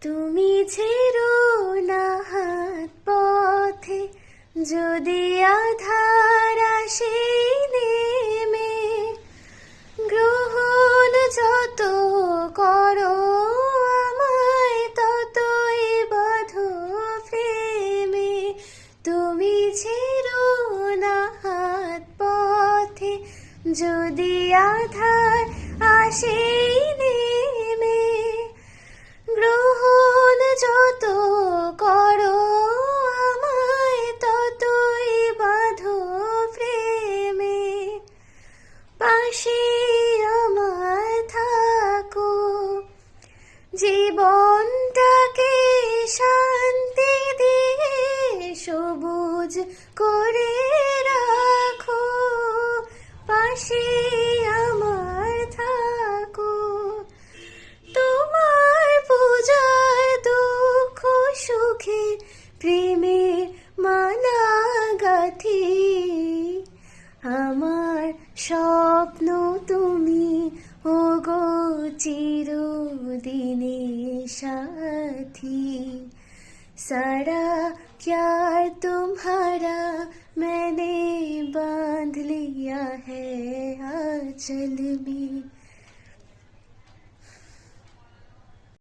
তুমি ছেড়ো না হাত পথে, যদি আধার আসে নেমে, গ্রহণ যত করো আমায় ততই বাঁধো প্রেমে। তুমি ছেড়ো না হাত পথে, যদি আধার আসে নেমে, গ্রহণ যত করো আমায় ততই বাঁধো প্রেমে। পাশে আমার থাকো, জীবনটাকে শান্তি দিয়ে সবুজ করে রাখো। পাশে আমার থাকো, তোমার পূজায় দুঃখ সুখে প্রেমের মালা গাঁথি। আমার স্বপ্ন তুমি ওগো চিরদিনের সাথী। सारा प्यार तुम्हारा मैंने बांध लिया है आंचल में।